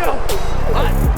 go. Hut.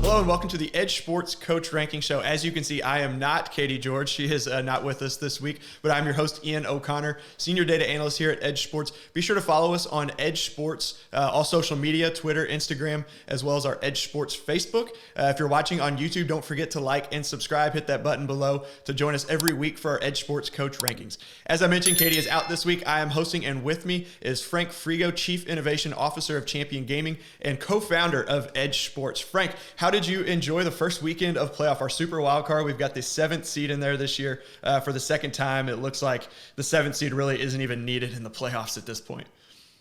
Hello and welcome to the EdjSports Coach Ranking Show. As you can see, I am not Katie George. She is not with us this week, but I'm your host, Ian O'Connor, Senior Data Analyst here at EdjSports. Be sure to follow us on EdjSports, all social media, Twitter, Instagram, as well as our EdjSports Facebook. If you're watching on YouTube, don't forget to like and subscribe. Hit that button below to join us every week for our EdjSports Coach Rankings. As I mentioned, Katie is out this week. I am hosting, and with me is Frank Frigo, Chief Innovation Officer of Champion Gaming and co-founder of EdjSports. Frank, how did you enjoy the first weekend of playoff, our super wild card? We've got the 7th seed in there this year for the second time. It looks like the 7th seed really isn't even needed in the playoffs at this point.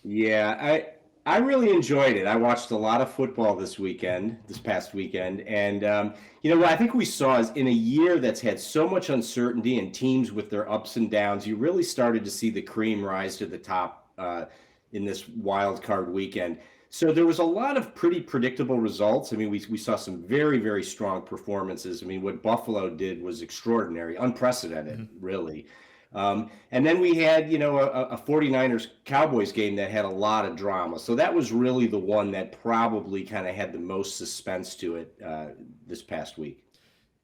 Yeah, I really enjoyed it. I watched a lot of football this past weekend. And, what I think we saw is in a year that's had so much uncertainty and teams with their ups and downs, you really started to see the cream rise to the top in this wild card weekend. So there was a lot of pretty predictable results. I mean, we saw some very, very strong performances. I mean, what Buffalo did was extraordinary, unprecedented, really. And then we had, a 49ers Cowboys game that had a lot of drama. So that was really the one that probably kind of had the most suspense to it this past week.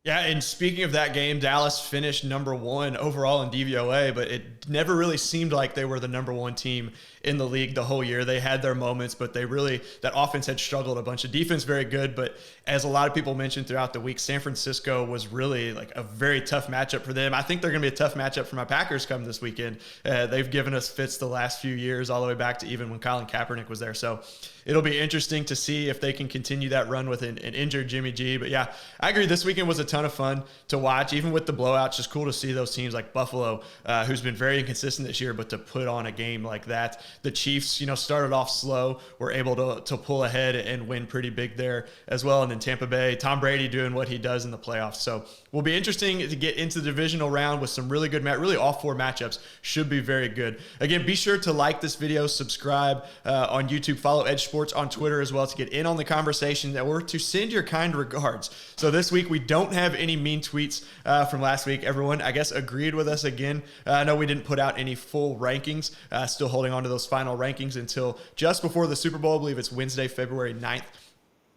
Yeah, and speaking of that game, Dallas finished number 1 overall in DVOA, but it never really seemed like they were the number 1 team in the league the whole year. They had their moments, but that offense had struggled a bunch. Of defense very good, but as a lot of people mentioned throughout the week, San Francisco was really like a very tough matchup for them. I think they're going to be a tough matchup for my Packers come this weekend. They've given us fits the last few years, all the way back to even when Colin Kaepernick was there. So it'll be interesting to see if they can continue that run with an injured Jimmy G. But yeah, I agree. This weekend was a ton of fun to watch, even with the blowouts. Just cool to see those teams like Buffalo, who's been very inconsistent this year, but to put on a game like that. The Chiefs, started off slow, were able to pull ahead and win pretty big there as well. And then Tampa Bay, Tom Brady doing what he does in the playoffs. So will be interesting to get into the divisional round with some really good really all 4 matchups should be very good. Again, be sure to like this video, subscribe on YouTube, follow EdjSports on Twitter as well to get in on the conversation, or to send your kind regards. So this week we don't have any mean tweets from last week. Everyone, I guess, agreed with us again. I know we didn't put out any full rankings, still holding on to those final rankings until just before the Super Bowl. I believe it's Wednesday, February 9th.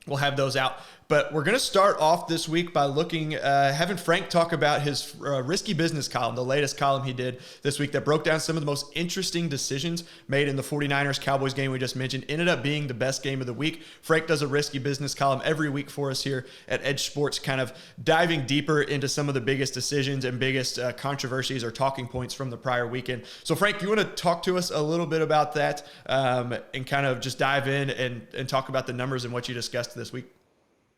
We'll have those out. But we're going to start off this week by having Frank talk about his risky business column, the latest column he did this week that broke down some of the most interesting decisions made in the 49ers Cowboys game we just mentioned. Ended up being the best game of the week. Frank does a risky business column every week for us here at EdjSports, kind of diving deeper into some of the biggest decisions and biggest controversies or talking points from the prior weekend. So Frank, you want to talk to us a little bit about that and kind of just dive in and talk about the numbers and what you discussed this week?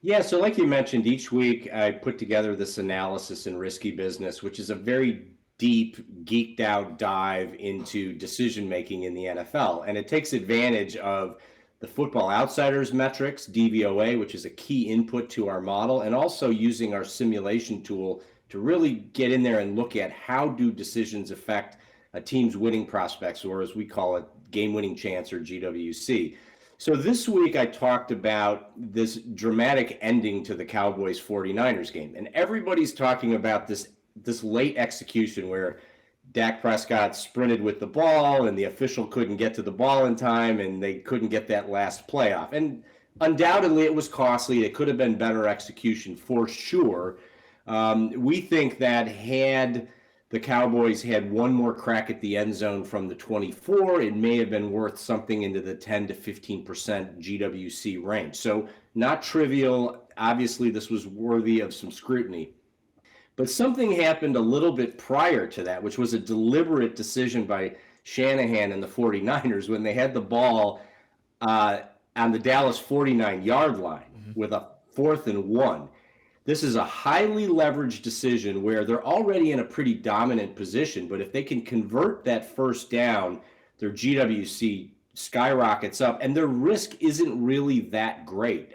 Yeah, so like you mentioned, each week I put together this analysis in Risky Business, which is a very deep, geeked out dive into decision making in the NFL. And it takes advantage of the Football Outsiders metrics, DVOA, which is a key input to our model, and also using our simulation tool to really get in there and look at how do decisions affect a team's winning prospects, or as we call it, game winning chance, or GWC. So this week I talked about this dramatic ending to the Cowboys 49ers game. And everybody's talking about this late execution where Dak Prescott sprinted with the ball and the official couldn't get to the ball in time and they couldn't get that last playoff. And undoubtedly it was costly. It could have been better execution for sure. We think that had the Cowboys had one more crack at the end zone from the 24, it may have been worth something into the 10 to 15% GWC range. So not trivial. Obviously, this was worthy of some scrutiny. But something happened a little bit prior to that, which was a deliberate decision by Shanahan and the 49ers when they had the ball on the Dallas 49-yard line with a 4th and 1. This is a highly leveraged decision where they're already in a pretty dominant position, but if they can convert that first down, their GWC skyrockets up, and their risk isn't really that great.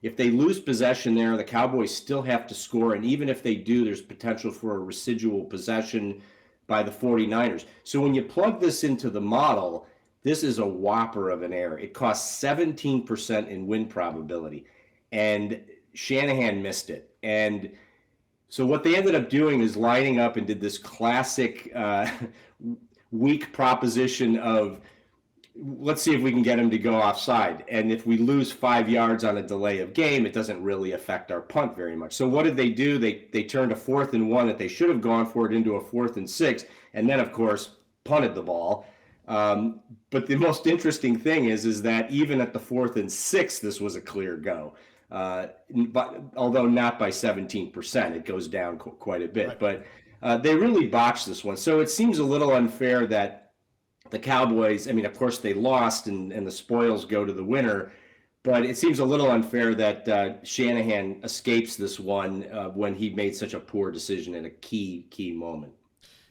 If they lose possession there, the Cowboys still have to score, and even if they do, there's potential for a residual possession by the 49ers. So when you plug this into the model, this is a whopper of an error. It costs 17% in win probability, and Shanahan missed it. And so what they ended up doing is lining up and did this classic weak proposition of let's see if we can get him to go offside. And if we lose 5 yards on a delay of game, it doesn't really affect our punt very much. So what did they do? They turned a 4th and 1 that they should have gone for it into a 4th and 6, and then of course punted the ball. But the most interesting thing is that even at the 4th and 6, this was a clear go. But although not by 17%, it goes down quite a bit. Right. But they really botched this one. So it seems a little unfair that the Cowboys, I mean, of course they lost and the spoils go to the winner, but it seems a little unfair that Shanahan escapes this one when he made such a poor decision at a key moment.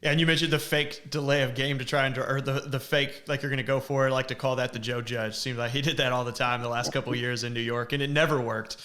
Yeah, and you mentioned the fake delay of game to try and, or the fake, like you're going to go for it, I like to call that the Joe Judge. Seems like he did that all the time the last couple of years in New York, and it never worked.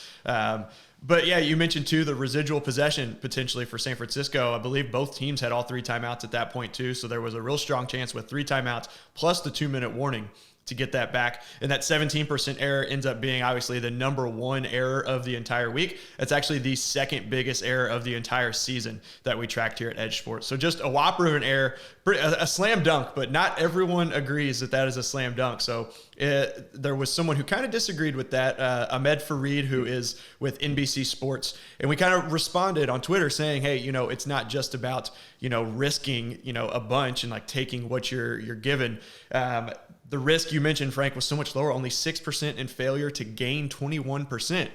But yeah, you mentioned too the residual possession potentially for San Francisco. I believe both teams had all 3 timeouts at that point too, so there was a real strong chance with 3 timeouts plus the 2-minute warning to get that back. And that 17% error ends up being obviously the number 1 error of the entire week. It's actually the 2nd biggest error of the entire season that we tracked here at EdjSports. So just a whopper of an error, a slam dunk, but not everyone agrees that that is a slam dunk. So there was someone who kind of disagreed with that, Ahmed Fareed, who is with NBC Sports. And we kind of responded on Twitter saying, hey, it's not just about, risking, a bunch and like taking what you're given. The risk you mentioned, Frank, was so much lower, only 6% in failure to gain 21%,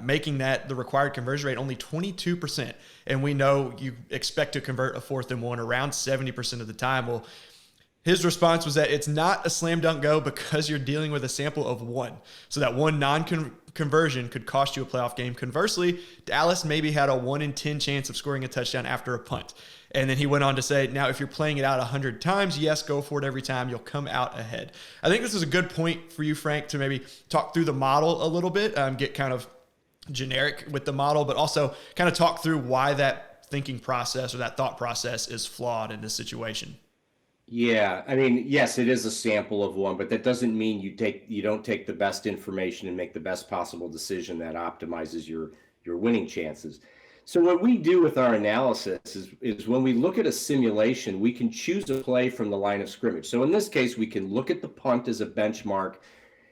making that the required conversion rate only 22%. And we know you expect to convert a 4th and 1 around 70% of the time. Well, his response was that it's not a slam dunk go because you're dealing with a sample of 1. So that 1 non-conversion could cost you a playoff game. Conversely, Dallas maybe had a 1 in 10 chance of scoring a touchdown after a punt. And then he went on to say, now, if you're playing it out 100 times, yes, go for it every time. You'll come out ahead. I think this is a good point for you, Frank, to maybe talk through the model a little bit, get kind of generic with the model, but also kind of talk through why that thinking process or that thought process is flawed in this situation. Yeah, I mean, yes, it is a sample of 1, but that doesn't mean you don't take the best information and make the best possible decision that optimizes your winning chances. So what we do with our analysis is when we look at a simulation, we can choose a play from the line of scrimmage. So in this case, we can look at the punt as a benchmark,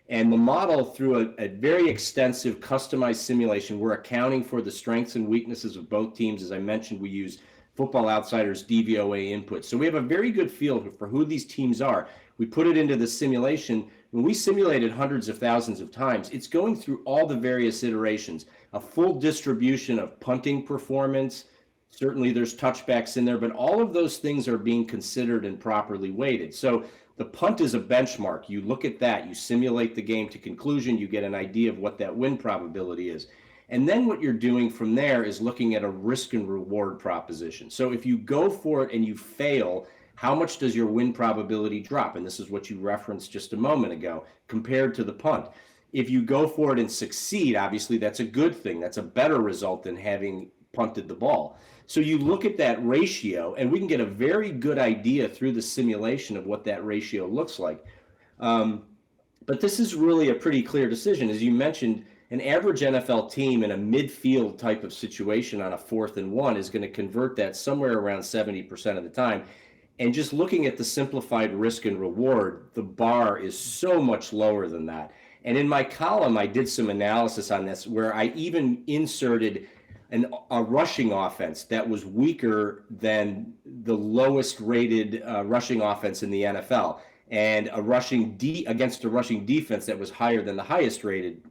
and the model through a very extensive customized simulation, we're accounting for the strengths and weaknesses of both teams. As I mentioned, we use Football Outsiders DVOA input. So we have a very good feel for who these teams are. We put it into the simulation. When we simulated hundreds of thousands of times, it's going through all the various iterations, a full distribution of punting performance. Certainly there's touchbacks in there, but all of those things are being considered and properly weighted. So the punt is a benchmark. You look at that, you simulate the game to conclusion, you get an idea of what that win probability is. And then what you're doing from there is looking at a risk and reward proposition. So if you go for it and you fail, how much does your win probability drop? And this is what you referenced just a moment ago, compared to the punt. If you go for it and succeed, obviously that's a good thing. That's a better result than having punted the ball. So you look at that ratio, and we can get a very good idea through the simulation of what that ratio looks like. But this is really a pretty clear decision. As you mentioned, an average NFL team in a midfield type of situation on a 4th and 1 is going to convert that somewhere around 70% of the time. And just looking at the simplified risk and reward, the bar is so much lower than that. And in my column, I did some analysis on this where I even inserted a rushing offense that was weaker than the lowest rated rushing offense in the NFL, and against a rushing defense that was higher than the highest rated,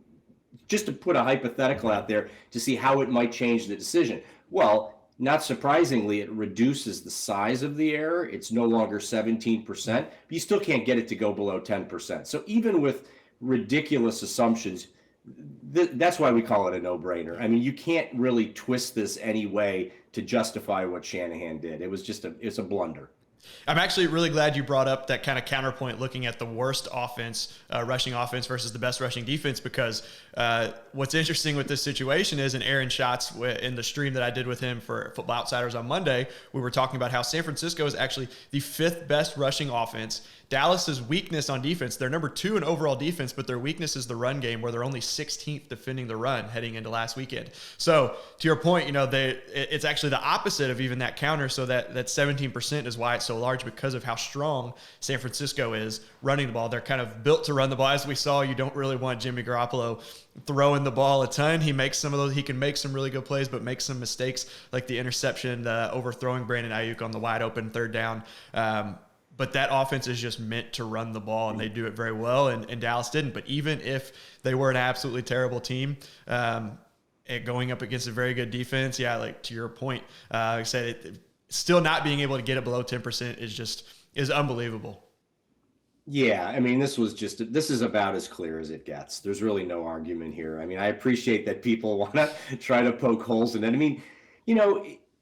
just to put a hypothetical out there to see how it might change the decision. Well, not surprisingly, it reduces the size of the error. It's no longer 17%, but you still can't get it to go below 10%. So even with ridiculous assumptions, that's why we call it a no-brainer. I mean, you can't really twist this any way to justify what Shanahan did. It's a blunder. I'm actually really glad you brought up that kind of counterpoint, looking at the worst offense, rushing offense versus the best rushing defense, because what's interesting with this situation is, in Aaron Schatz, in the stream that I did with him for Football Outsiders on Monday, we were talking about how San Francisco is actually the 5th best rushing offense, Dallas's weakness on defense, they're number 2 in overall defense, but their weakness is the run game, where they're only 16th defending the run heading into last weekend. So to your point, it's actually the opposite of even that counter. So that 17% is why it's so large, because of how strong San Francisco is running the ball. They're kind of built to run the ball. As we saw, you don't really want Jimmy Garoppolo throwing the ball a ton. He makes some of those. He can make some really good plays, but makes some mistakes, like the interception, overthrowing Brandon Ayuk on the wide open third down. But that offense is just meant to run the ball, and they do it very well, and Dallas didn't. But even if they were an absolutely terrible team, going up against a very good defense, like to your point, like I said, still not being able to get it below 10% is unbelievable. Yeah, I mean, this is about as clear as it gets. There's really no argument here. I mean, I appreciate that people want to try to poke holes in it. I mean,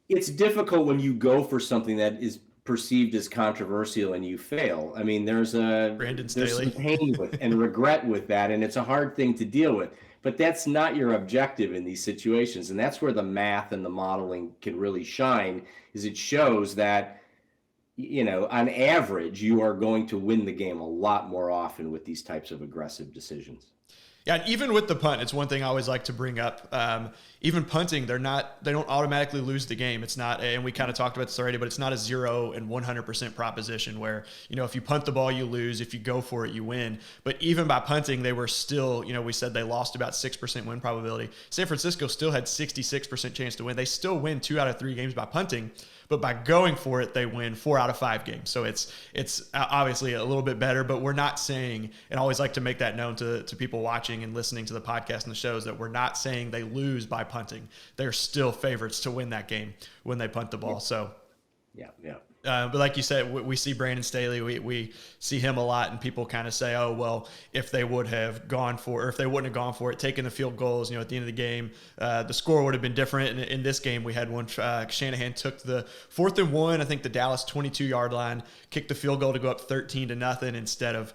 it's difficult when you go for something that is perceived as controversial and you fail. I mean, there's some pain and regret with that, and it's a hard thing to deal with. But that's not your objective in these situations, and that's where the math and the modeling can really shine. Is it shows that on average, you are going to win the game a lot more often with these types of aggressive decisions. Yeah, and even with the punt, it's one thing I always like to bring up. Even punting, they don't automatically lose the game. It's not, and we kind of talked about this already, but it's not a 0 and 100% proposition where, if you punt the ball, you lose. If you go for it, you win. But even by punting, they were still, we said they lost about 6% win probability. San Francisco still had 66% chance to win. They still win 2 out of 3 games by punting. But by going for it, they win 4 out of 5 games. So it's obviously a little bit better, but we're not saying, and I always like to make that known to people watching and listening to the podcast and the shows, that we're not saying they lose by punting. They're still favorites to win that game when they punt the ball. So yeah. But like you said, we see Brandon Staley. We see him a lot, and people kind of say, "Oh, well, if they would have gone for, or if they wouldn't have gone for it, taking the field goals, at the end of the game, the score would have been different." And in this game, we had one. Shanahan took the 4th and 1, I think the Dallas 22-yard line, kicked the field goal to go up 13-0 instead of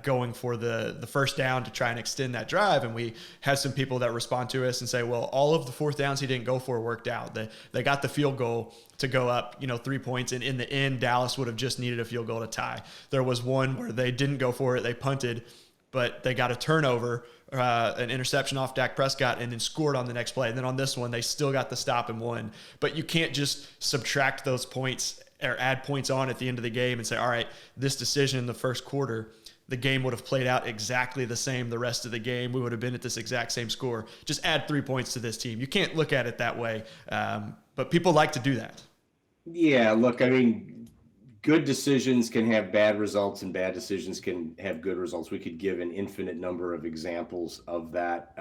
going for the first down to try and extend that drive. And we had some people that respond to us and say, "Well, all of the 4th downs he didn't go for worked out. They got the field goal to go up, 3 points. And in the end, Dallas would have just needed a field goal to tie." There was one where they didn't go for it. They punted, but they got a turnover, an interception off Dak Prescott, and then scored on the next play. And then on this one, they still got the stop and won. But you can't just subtract those points or add points on at the end of the game and say, all right, this decision in the first quarter, the game would have played out exactly the same the rest of the game. We would have been at this exact same score. Just add 3 points to this team. You can't look at it that way. But people like to do that. Yeah, look, I mean, good decisions can have bad results and bad decisions can have good results. We could give an infinite number of examples of that.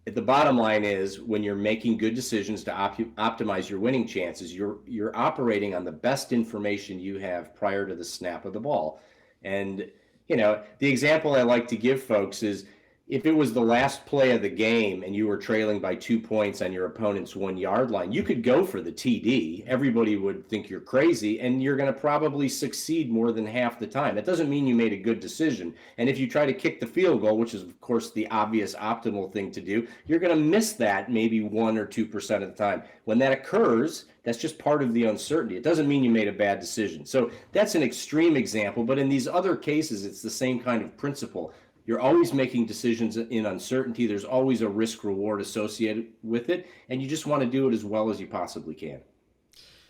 The bottom line is, when you're making good decisions to optimize your winning chances, you're operating on the best information you have prior to the snap of the ball. And, the example I like to give folks is, if it was the last play of the game and you were trailing by 2 points on your opponent's 1-yard line, you could go for the TD. Everybody would think you're crazy, and you're going to probably succeed more than half the time. That doesn't mean you made a good decision. And if you try to kick the field goal, which is, of course, the obvious optimal thing to do, you're going to miss that maybe 1 or 2% of the time. When that occurs, that's just part of the uncertainty. It doesn't mean you made a bad decision. So that's an extreme example. But in these other cases, it's the same kind of principle. You're always making decisions in uncertainty. There's always a risk reward associated with it, and you just want to do it as well as you possibly can.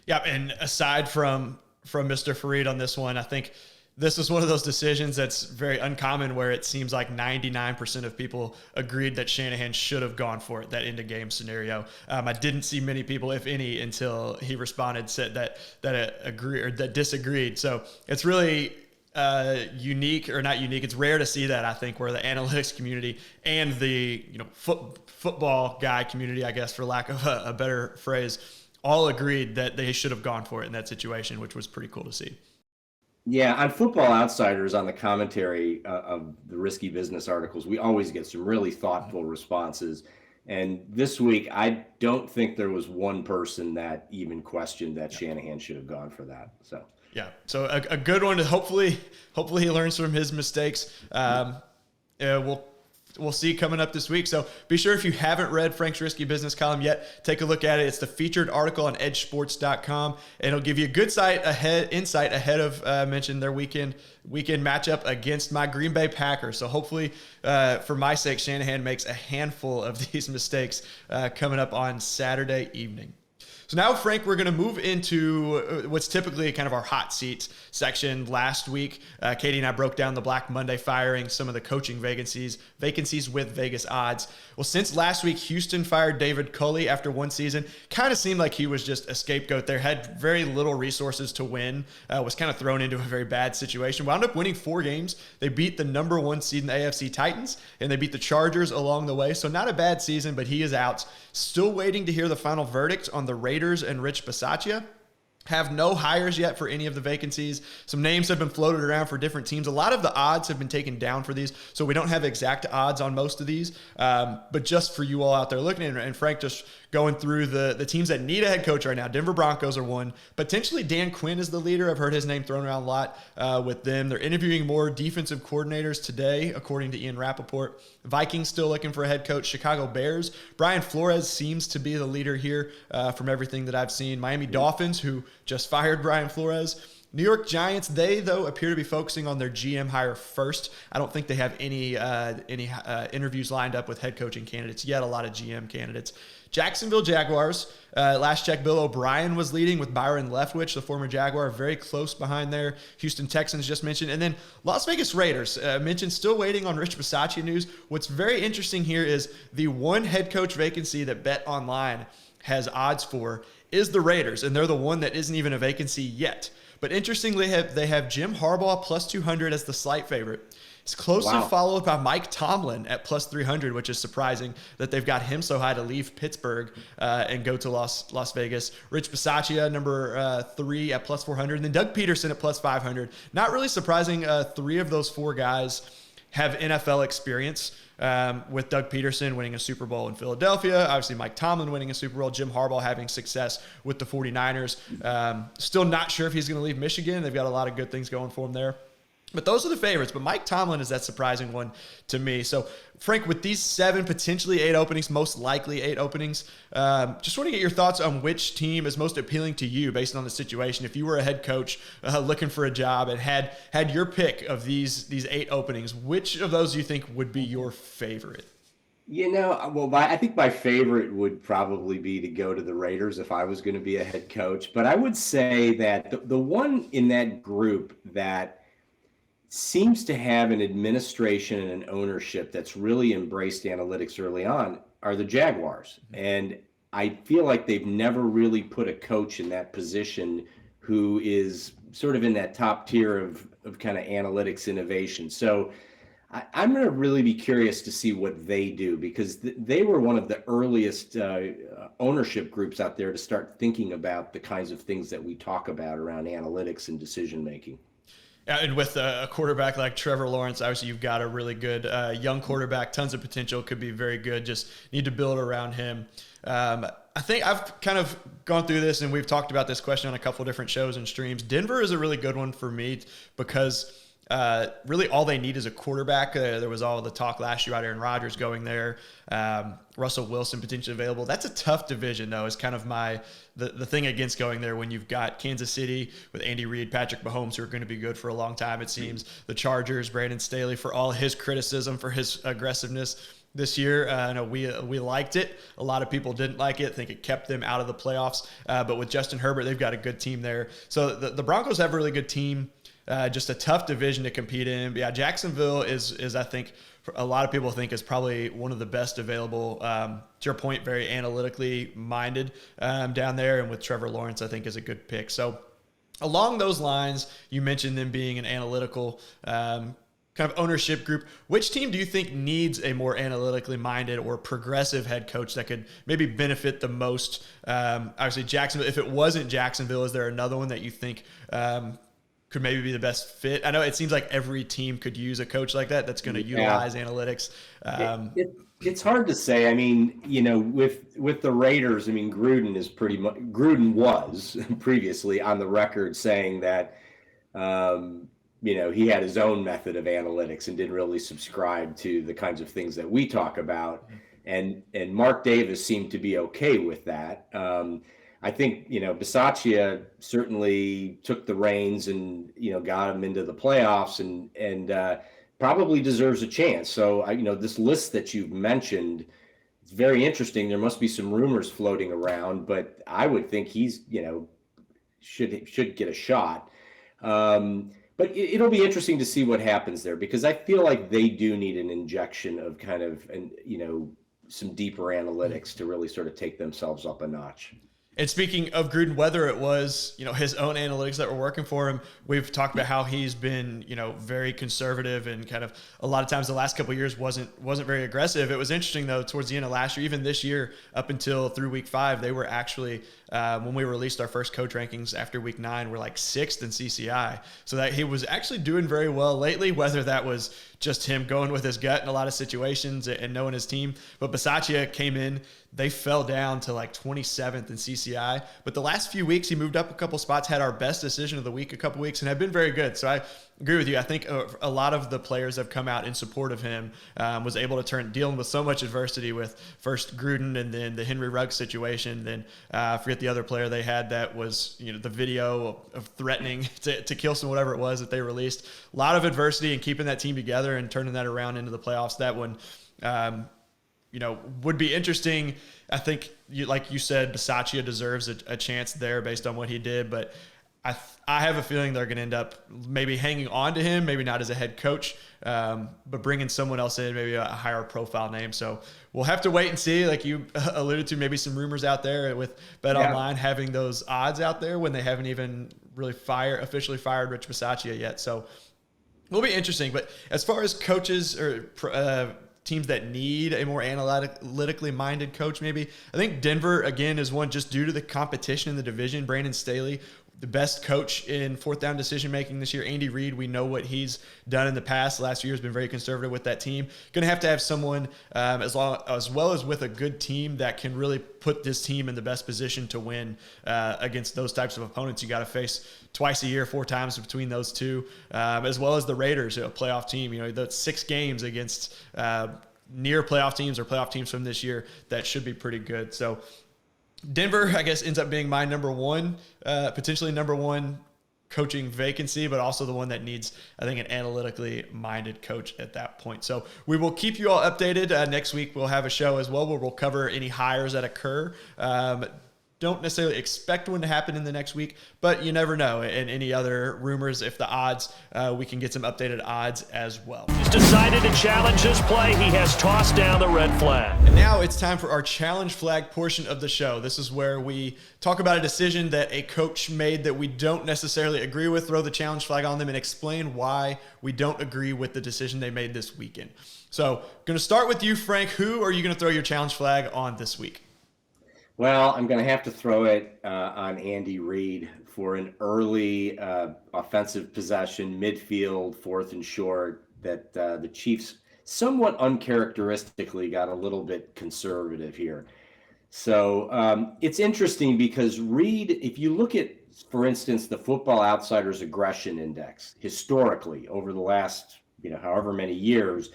Yeah, and aside from Mr. Farid on this one, I think this is one of those decisions that's very uncommon, where it seems like 99% of people agreed that Shanahan should have gone for it, that end of game scenario. I didn't see many people, if any, until he responded, said that agree or that disagreed. So it's really unique, or not unique. It's rare to see that, I think, where the analytics community and the football guy community, I guess, for lack of a better phrase, all agreed that they should have gone for it in that situation, which was pretty cool to see. Yeah, on Football Outsiders, on the commentary of the Risky Business articles, we always get some really thoughtful responses. And this week, I don't think there was one person that even questioned that Shanahan should have gone for that. So yeah, so a good one to hopefully he learns from his mistakes. We'll we'll see coming up this week. So be sure, if you haven't read Frank's Risky Business column yet, take a look at it. It's the featured article on EdjSports.com, and it'll give you a good insight ahead of mentioned their weekend matchup against my Green Bay Packers. So hopefully, for my sake, Shanahan makes a handful of these mistakes coming up on Saturday evening. So now, Frank, we're going to move into what's typically kind of our hot seats section. Last week, Katie and I broke down the Black Monday firing, some of the coaching vacancies with Vegas odds. Well, since last week, Houston fired David Culley after one season. Kind of seemed like he was just a scapegoat there, had very little resources to win, was kind of thrown into a very bad situation. Wound up winning 4 games. They beat the number 1 seed in the AFC Titans, and they beat the Chargers along the way. So not a bad season, but he is out. Still waiting to hear the final verdict on the Raiders and Rich Bisaccia. Have no hires yet for any of the vacancies. Some names have been floated around for different teams. A lot of the odds have been taken down for these, so we don't have exact odds on most of these. But just for you all out there looking, and Frank just going through the teams that need a head coach right now. Denver Broncos are one. Potentially Dan Quinn is the leader. I've heard his name thrown around a lot with them. They're interviewing more defensive coordinators today, according to Ian Rappaport. Vikings still looking for a head coach. Chicago Bears. Brian Flores seems to be the leader here from everything that I've seen. Miami Dolphins, who just fired Brian Flores. New York Giants, they, though, appear to be focusing on their GM hire first. I don't think they have any interviews lined up with head coaching candidates yet, a lot of GM candidates. Jacksonville Jaguars, last check, Bill O'Brien was leading with Byron Leftwich, the former Jaguar, very close behind there. Houston Texans just mentioned. And then Las Vegas Raiders, mentioned, still waiting on Rich Bisaccia news. What's very interesting here is the one head coach vacancy that Bet Online has odds for is the Raiders, and they're the one that isn't even a vacancy yet. But interestingly, they have Jim Harbaugh plus 200 as the slight favorite. It's closely followed by Mike Tomlin at plus 300, which is surprising that they've got him so high to leave Pittsburgh and go to Las Vegas. Rich Bisaccia, number 3 at plus 400, and then Doug Peterson at plus 500. Not really surprising. 3 of those 4 guys have NFL experience, with Doug Peterson winning a Super Bowl in Philadelphia, obviously Mike Tomlin winning a Super Bowl, Jim Harbaugh having success with the 49ers. Still not sure if he's going to leave Michigan. They've got a lot of good things going for him there. But those are the favorites. But Mike Tomlin is that surprising one to me. So, Frank, with these 7, potentially 8 openings, most likely 8 openings, just want to get your thoughts on which team is most appealing to you based on the situation. If you were a head coach looking for a job and had your pick of these 8 openings, which of those do you think would be your favorite? I think my favorite would probably be to go to the Raiders if I was going to be a head coach. But I would say that the one in that group that seems to have an administration and an ownership that's really embraced analytics early on are the Jaguars. And I feel like they've never really put a coach in that position who is sort of in that top tier of kind of analytics innovation. So I'm going to really be curious to see what they do, because they were one of the earliest ownership groups out there to start thinking about the kinds of things that we talk about around analytics and decision making. And with a quarterback like Trevor Lawrence, obviously you've got a really good young quarterback, tons of potential, could be very good, just need to build around him. I think I've kind of gone through this, and we've talked about this question on a couple of different shows and streams. Denver is a really good one for me because really all they need is a quarterback. There was all the talk last year about Aaron Rodgers going there, Russell Wilson potentially available. That's a tough division, though, is kind of the thing against going there when you've got Kansas City with Andy Reid, Patrick Mahomes, who are going to be good for a long time, it seems. The Chargers, Brandon Staley, for all his criticism for his aggressiveness this year. I know we liked it. A lot of people didn't like it. I think it kept them out of the playoffs. But with Justin Herbert, they've got a good team there. So the Broncos have a really good team. Just a tough division to compete in. But yeah, Jacksonville is I think, a lot of people think is probably one of the best available. To your point, very analytically minded down there. And with Trevor Lawrence, I think is a good pick. So along those lines, you mentioned them being an analytical kind of ownership group. Which team do you think needs a more analytically minded or progressive head coach that could maybe benefit the most? Obviously, Jacksonville. If it wasn't Jacksonville, is there another one that you think could maybe be the best fit? I know it seems like every team could use a coach like that that's going to utilize analytics. It's hard to say. I mean, with the Raiders, I mean, Gruden was previously on the record saying that he had his own method of analytics and didn't really subscribe to the kinds of things that we talk about. And Mark Davis seemed to be okay with that. I think, Bisaccia certainly took the reins and, got him into the playoffs and probably deserves a chance. So, this list that you've mentioned, it's very interesting. There must be some rumors floating around, but I would think he's, should get a shot. But it'll be interesting to see what happens there, because I feel like they do need an injection of kind of, some deeper analytics to really sort of take themselves up a notch. And speaking of Gruden, whether it was, his own analytics that were working for him, we've talked about how he's been, very conservative and kind of a lot of times the last couple of years wasn't very aggressive. It was interesting though, towards the end of last year, even this year up until through week 5, they were actually, when we released our first coach rankings after week 9, we're like 6th in CCI. So that he was actually doing very well lately, whether that was just him going with his gut in a lot of situations and knowing his team. But Bisaccia came in, they fell down to like 27th in CCI. But the last few weeks, he moved up a couple spots, had our best decision of the week a couple weeks, and have been very good. So I agree with you. I think a lot of the players have come out in support of him, was able to dealing with so much adversity with first Gruden and then the Henry Ruggs situation. Then I forget the other player they had that was, the video of threatening to kill some whatever it was that they released. A lot of adversity and keeping that team together and turning that around into the playoffs. That one, would be interesting. I think, like you said, Bisaccia deserves a chance there based on what he did, but I have a feeling they're going to end up maybe hanging on to him, maybe not as a head coach, but bringing someone else in, maybe a higher profile name. So we'll have to wait and see. Like you alluded to, maybe some rumors out there with BetOnline having those odds out there when they haven't even really officially fired Rich Bisaccia yet. So it'll be interesting. But as far as coaches or teams that need a more analytically minded coach, maybe, I think Denver, again, is one just due to the competition in the division. Brandon Staley, the best coach in fourth down decision making this year. Andy Reid, we know what he's done in the past. Last year has been very conservative with that team. Going to have someone as well as with a good team that can really put this team in the best position to win against those types of opponents you got to face twice a year, 4 times between those two, as well as the Raiders, a playoff team. The 6 games against near playoff teams or playoff teams from this year that should be pretty good. So Denver, I guess, ends up being my number one, potentially number one coaching vacancy, but also the one that needs, I think, an analytically minded coach at that point. So we will keep you all updated. Next week, we'll have a show as well where we'll cover any hires that occur. Don't necessarily expect one to happen in the next week, but you never know. And any other rumors, if the odds, we can get some updated odds as well. He's decided to challenge his play. He has tossed down the red flag. And now it's time for our challenge flag portion of the show. This is where we talk about a decision that a coach made that we don't necessarily agree with, throw the challenge flag on them, and explain why we don't agree with the decision they made this weekend. So going to start with you, Frank. Who are you going to throw your challenge flag on this week? Well, I'm going to have to throw it on Andy Reid for an early offensive possession, midfield, 4th and short, that the Chiefs somewhat uncharacteristically got a little bit conservative here. So it's interesting because Reid, if you look at, for instance, the Football Outsiders Aggression Index, historically over the last, however many years,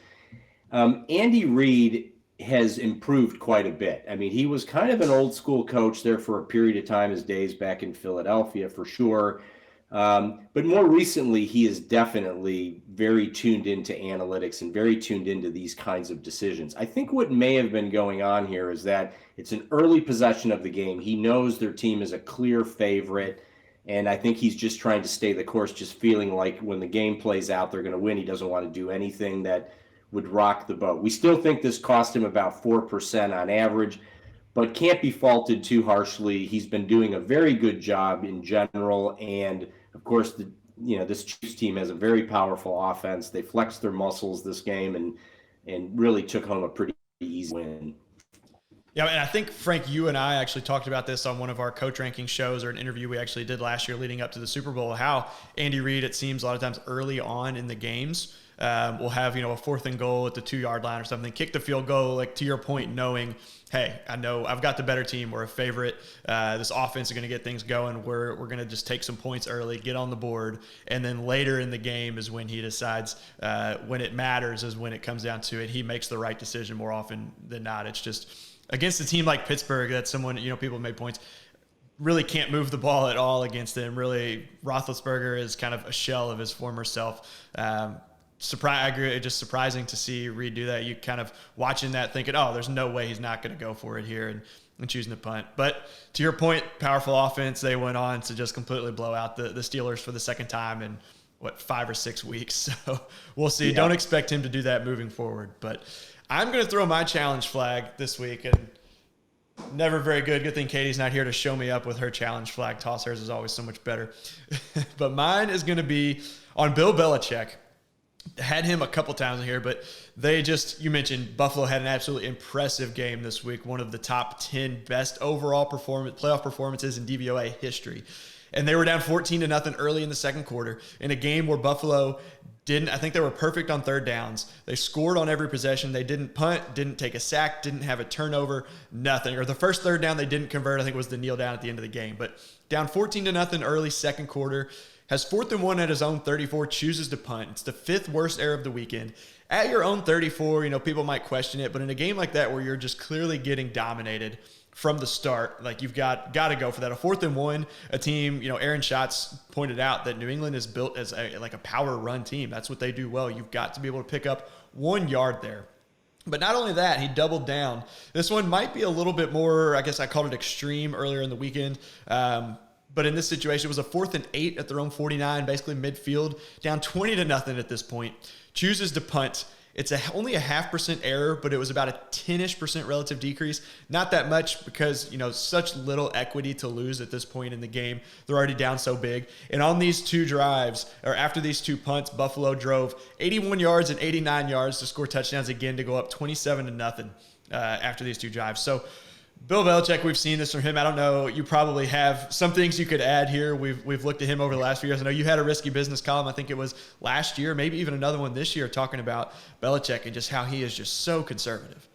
Andy Reid has improved quite a bit. I mean, he was kind of an old school coach there for a period of time, his days back in Philadelphia for sure. But more recently, he is definitely very tuned into analytics and very tuned into these kinds of decisions. I think what may have been going on here is that it's an early possession of the game. He knows their team is a clear favorite, and I think he's just trying to stay the course, just feeling like when the game plays out, they're going to win. He doesn't want to do anything that would rock the boat. We still think this cost him about 4% on average, but can't be faulted too harshly. He's been doing a very good job in general, and of course, this Chiefs team has a very powerful offense. They flexed their muscles this game and really took home a pretty easy win. Yeah, and I think, Frank, you and I actually talked about this on one of our coach ranking shows or an interview we actually did last year leading up to the Super Bowl, how Andy Reid, it seems a lot of times early on in the games, we'll have, a 4th and goal at the 2-yard line or something, kick the field goal, like to your point, knowing, hey, I know I've got the better team. We're a favorite. This offense is going to get things going. We're going to just take some points early, get on the board. And then later in the game is when he decides, when it matters is when it comes down to it. He makes the right decision more often than not. It's just against a team like Pittsburgh, that's someone, people made points, really can't move the ball at all against them. Really, Roethlisberger is kind of a shell of his former self. I agree. It's just surprising to see Reed do that. You kind of watching that thinking, oh, there's no way he's not going to go for it here and choosing to punt. But to your point, powerful offense, they went on to just completely blow out the Steelers for the second time in, 5 or 6 weeks. So we'll see. Yeah. Don't expect him to do that moving forward. But I'm going to throw my challenge flag this week. And never very good. Good thing Katie's not here to show me up with her challenge flag toss. Hers is always so much better. But mine is going to be on Bill Belichick. Had him a couple times in here, but you mentioned Buffalo had an absolutely impressive game this week. One of the top 10 best overall playoff performances in DVOA history. And they were down 14-0 early in the second quarter in a game where Buffalo I think they were perfect on third downs. They scored on every possession. They didn't punt, didn't take a sack, didn't have a turnover, nothing. Or the first third down they didn't convert, I think it was the kneel down at the end of the game. But down 14-0 early second quarter, has 4th and 1 at his own 34, chooses to punt. It's the 5th worst error of the weekend. At your own 34, people might question it, but in a game like that where you're just clearly getting dominated from the start, like you've got to go for that. A 4th and 1, a team, Aaron Schatz pointed out that New England is built as a power run team. That's what they do well. You've got to be able to pick up 1 yard there. But not only that, he doubled down. This one might be a little bit more, I guess I called it extreme earlier in the weekend. But in this situation, it was a 4th and 8 at their own 49, basically midfield, down 20-0 at this point. Chooses to punt. It's only a 0.5% error, but it was about a 10-ish% relative decrease. Not that much because, such little equity to lose at this point in the game. They're already down so big. And on these 2 drives, or after these 2 punts, Buffalo drove 81 yards and 89 yards to score touchdowns again to go up 27-0 after these 2 drives. So Bill Belichick, we've seen this from him. I don't know. You probably have some things you could add here. We've looked at him over the last few years. I know you had a Risky Business column. I think it was last year, maybe even another one this year, talking about Belichick and just how he is just so conservative.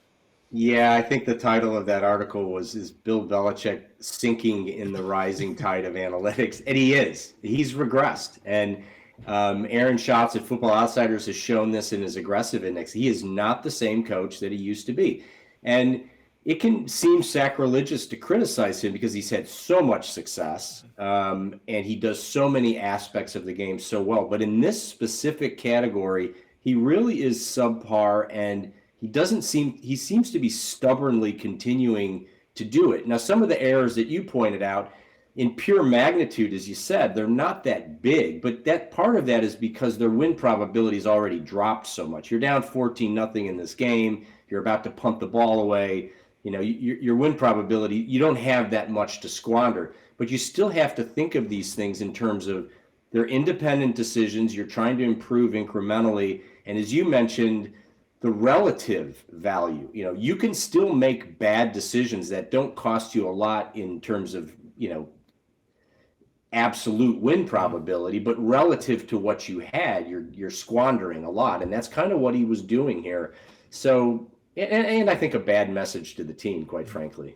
Yeah, I think the title of that article is Bill Belichick sinking in the rising tide of analytics. And he is. He's regressed. And Aaron Schatz at Football Outsiders has shown this in his aggressive index. He is not the same coach that he used to be. And it can seem sacrilegious to criticize him because he's had so much success and he does so many aspects of the game so well. But in this specific category, he really is subpar, and he seems to be stubbornly continuing to do it. Now, some of the errors that you pointed out, in pure magnitude, as you said, they're not that big, but that part of that is because their win probability has already dropped so much. You're down 14-0 in this game. You're about to punt the ball away. Your win probability, you don't have that much to squander, but you still have to think of these things in terms of they're independent decisions. You're trying to improve incrementally. And as you mentioned, the relative value, you can still make bad decisions that don't cost you a lot in terms of, absolute win probability, but relative to what you had, you're squandering a lot. And that's kind of what he was doing here. So, and I think a bad message to the team, quite frankly.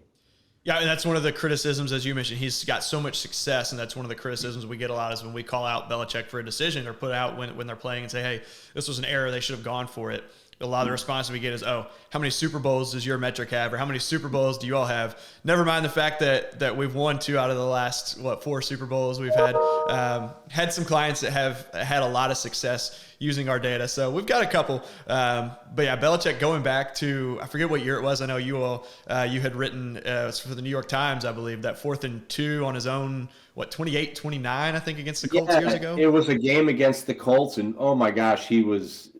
Yeah, and that's one of the criticisms, as you mentioned. He's got so much success, and that's one of the criticisms we get a lot is when we call out Belichick for a decision or put out when they're playing and say, hey, this was an error, they should have gone for it. A lot of the response we get is, oh, how many Super Bowls does your metric have? Or how many Super Bowls do you all have? Never mind the fact that we've won 2 out of the last, 4 Super Bowls we've had some clients that have had a lot of success using our data. So we've got a couple. But yeah, Belichick going back to, I forget what year it was. I know you all, you had written for the New York Times, I believe, that 4th and 2 on his own, 28-29, I think, against the Colts years ago? It was a game against the Colts, and oh my gosh, he was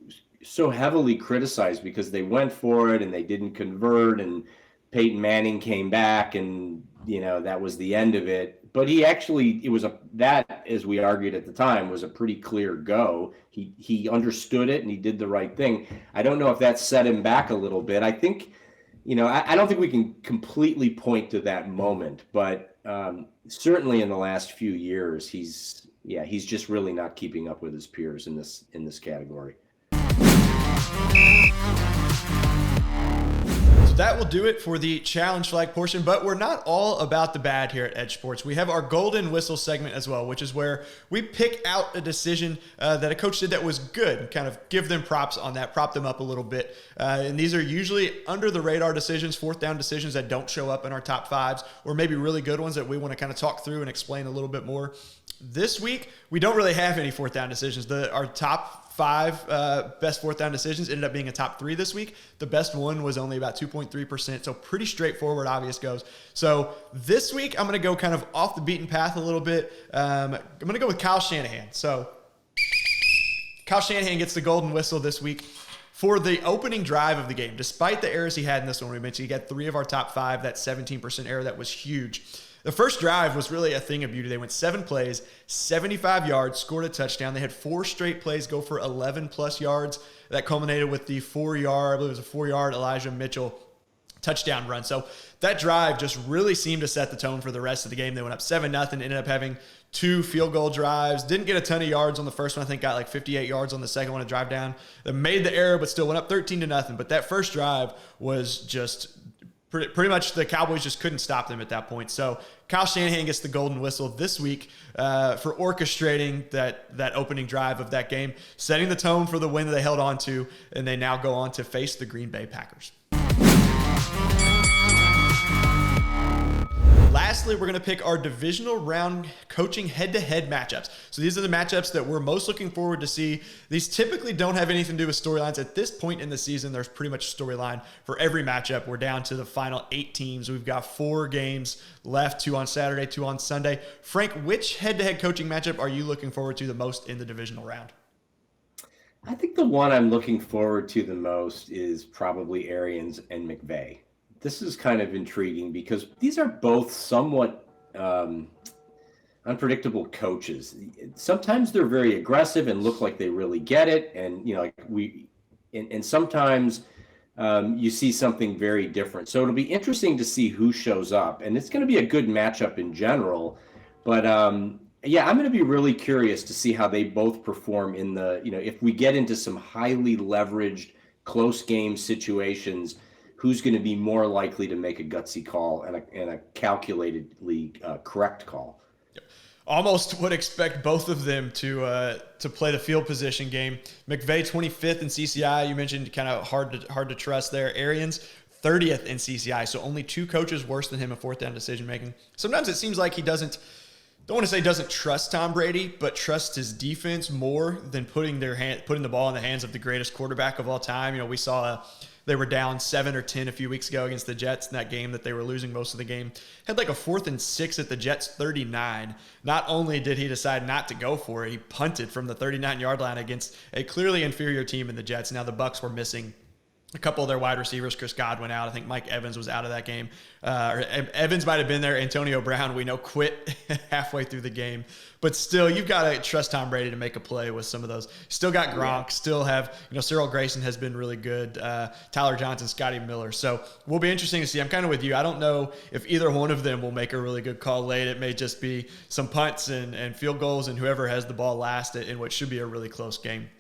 so heavily criticized because they went for it and they didn't convert, and Peyton Manning came back, and that was the end of it. But he actually, that, as we argued at the time, was a pretty clear go. He understood it and he did the right thing. I don't know if that set him back a little bit. I think, I don't think we can completely point to that moment, but certainly in the last few years, he's just really not keeping up with his peers in this category. That will do it for the challenge flag portion, but we're not all about the bad here at Edge Sports. We have our golden whistle segment as well, which is where we pick out a decision that a coach did that was good, kind of give them props on that, prop them up a little bit. And these are usually under the radar decisions, fourth down decisions that don't show up in our top fives, or maybe really good ones that we want to kind of talk through and explain a little bit more. This week, we don't really have any fourth down decisions. Our top five best fourth down decisions ended up being a top three this week. The best one was only about 2.3%, so pretty straightforward, obvious goes. So this week, I'm going to go kind of off the beaten path a little bit. I'm going to go with Kyle Shanahan. So Kyle Shanahan gets the golden whistle this week for the opening drive of the game. Despite the errors he had in this one, we mentioned he got 3 of our top 5. That 17% error, that was huge. The first drive was really a thing of beauty. They went 7 plays, 75 yards, scored a touchdown. They had 4 straight plays go for 11-plus yards. That culminated with the 4-yard, I believe it was a 4-yard Elijah Mitchell touchdown run. So that drive just really seemed to set the tone for the rest of the game. They went up 7-0, ended up having 2 field goal drives. Didn't get a ton of yards on the first one. I think got like 58 yards on the second one to drive down. They made the error, but still went up 13-0. But that first drive was just pretty much the Cowboys just couldn't stop them at that point. So Kyle Shanahan gets the golden whistle this week for orchestrating that opening drive of that game, setting the tone for the win that they held on to, and they now go on to face the Green Bay Packers. Lastly, we're going to pick our divisional round coaching head-to-head matchups. So these are the matchups that we're most looking forward to see. These typically don't have anything to do with storylines. At this point in the season, there's pretty much a storyline for every matchup. We're down to the final 8 teams. We've got 4 games left, 2 on Saturday, 2 on Sunday. Frank, which head-to-head coaching matchup are you looking forward to the most in the divisional round? I think the one I'm looking forward to the most is probably Arians and McVay. This is kind of intriguing because these are both somewhat unpredictable coaches. Sometimes they're very aggressive and look like they really get it, and and sometimes you see something very different. So it'll be interesting to see who shows up, and it's going to be a good matchup in general. But I'm going to be really curious to see how they both perform in the if we get into some highly leveraged close game situations. Who's going to be more likely to make a gutsy call and a calculatedly correct call? Almost would expect both of them to play the field position game. McVay 25th in CCI. You mentioned kind of hard to trust there. Arians 30th in CCI, so only 2 coaches worse than him in fourth down decision making. Sometimes it seems like he doesn't trust Tom Brady, but trusts his defense more than putting the ball in the hands of the greatest quarterback of all time. We saw they were down 7 or 10 a few weeks ago against the Jets in that game that they were losing most of the game. Had like a 4th and 6 at the Jets 39. Not only did he decide not to go for it, he punted from the 39-yard line against a clearly inferior team in the Jets. Now the Bucs were missing a couple of their wide receivers. Chris Godwin out. I think Mike Evans was out of that game. Or Evans might have been there. Antonio Brown, we know, quit halfway through the game. But still, you've got to trust Tom Brady to make a play with some of those. Still got Gronk. Still have, Cyril Grayson has been really good. Tyler Johnson, Scotty Miller. So will be interesting to see. I'm kind of with you. I don't know if either one of them will make a really good call late. It may just be some punts and field goals and whoever has the ball last in what should be a really close game.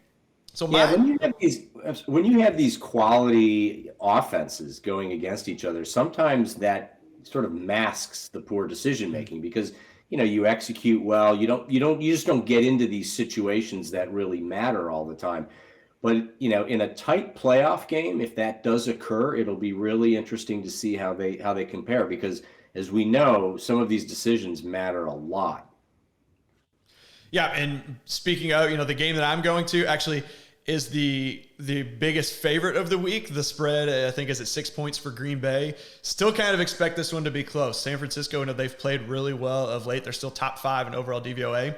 So when you have these quality offenses going against each other, sometimes that sort of masks the poor decision making because you execute well, you just don't get into these situations that really matter all the time. But in a tight playoff game, if that does occur, it'll be really interesting to see how they compare because as we know, some of these decisions matter a lot. Yeah, and speaking of, the game that I'm going to actually is the biggest favorite of the week. The spread, I think, is at 6 points for Green Bay. Still kind of expect this one to be close. San Francisco, they've played really well of late. They're still top 5 in overall DVOA.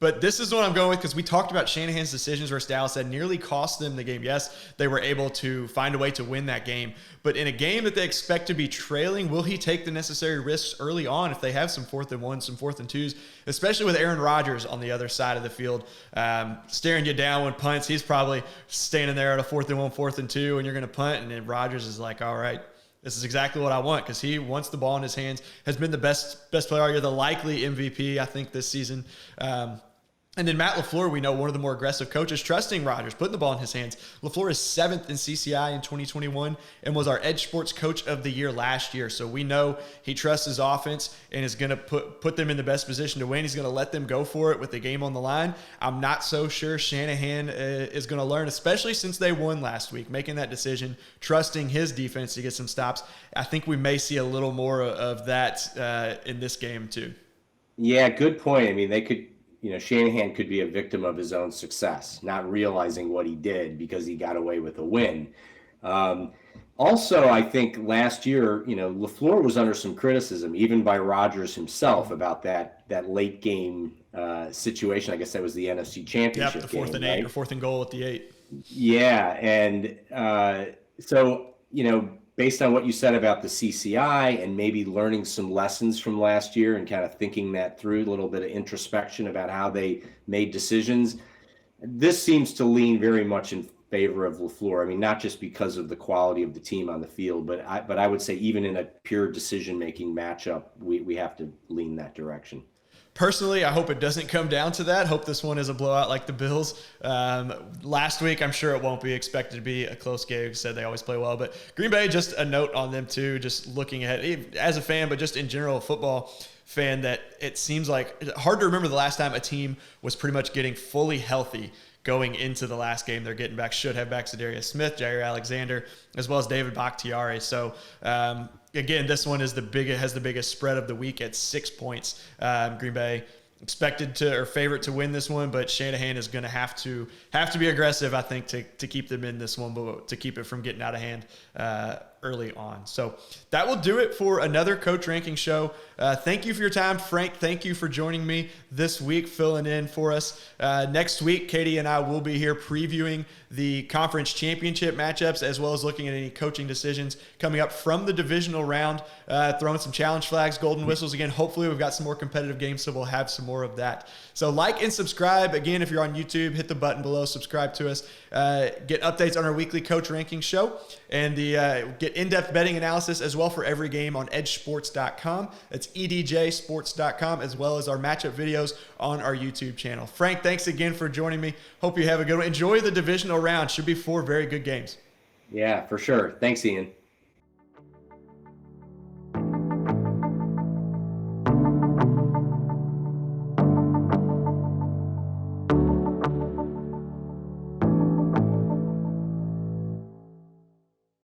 But this is what I'm going with because we talked about Shanahan's decisions versus Dallas that nearly cost them the game. Yes, they were able to find a way to win that game. But in a game that they expect to be trailing, will he take the necessary risks early on if they have some 4th and 1, some 4th and 2s, especially with Aaron Rodgers on the other side of the field, staring you down when punts. He's probably standing there at a 4th and 1, 4th and 2, and you're going to punt. And then Rodgers is like, all right, this is exactly what I want because he wants the ball in his hands, has been the best player all year, the likely MVP, I think, this season. And then Matt LaFleur, we know, one of the more aggressive coaches, trusting Rodgers, putting the ball in his hands. LaFleur is 7th in CCI in 2021 and was our EdjSports Coach of the Year last year. So we know he trusts his offense and is going to put them in the best position to win. He's going to let them go for it with the game on the line. I'm not so sure Shanahan is going to learn, especially since they won last week, making that decision, trusting his defense to get some stops. I think we may see a little more of that in this game too. Yeah, good point. I mean, they could, Shanahan could be a victim of his own success, not realizing what he did because he got away with a win. Also, I think last year, LaFleur was under some criticism, even by Rodgers himself, about that late game situation. I guess that was the NFC Championship game. Yep, the 4th and goal at the 8. Yeah, and so, based on what you said about the CCI and maybe learning some lessons from last year and kind of thinking that through, a little bit of introspection about how they made decisions, this seems to lean very much in favor of LaFleur. I mean, not just because of the quality of the team on the field, but I would say even in a pure decision-making matchup, we have to lean that direction. Personally, I hope it doesn't come down to that. Hope this one is a blowout like the Bills. Last week, I'm sure it won't be expected to be a close game. Said they always play well. But Green Bay, just a note on them too, just looking ahead, as a fan, but just in general, a football fan, that it seems like hard to remember the last time a team was pretty much getting fully healthy going into the last game. They're getting back, should have back Zadarius Smith, Jair Alexander, as well as David Bakhtiari. So, again, this one has the biggest spread of the week at 6 points. Green Bay favorite to win this one, but Shanahan is going to have to be aggressive, I think, to keep them in this one, but to keep it from getting out of hand early on. So that will do it for another Coach Ranking show. Thank you for your time, Frank. Thank you for joining me this week, filling in for us. Next week, Katie and I will be here previewing the conference championship matchups, as well as looking at any coaching decisions coming up from the divisional round, throwing some challenge flags, golden whistles. Again, hopefully we've got some more competitive games, so we'll have some more of that. So like and subscribe. Again, if you're on YouTube, hit the button below, subscribe to us. Get updates on our weekly Coach Ranking show, and get in-depth betting analysis as well for every game on EdjSports.com. That's EdjSports.com, as well as our matchup videos on our YouTube channel. Frank, thanks again for joining me. Hope you have a good one. Enjoy the divisional round. Should be 4 very good games. Yeah, for sure. Thanks, Ian.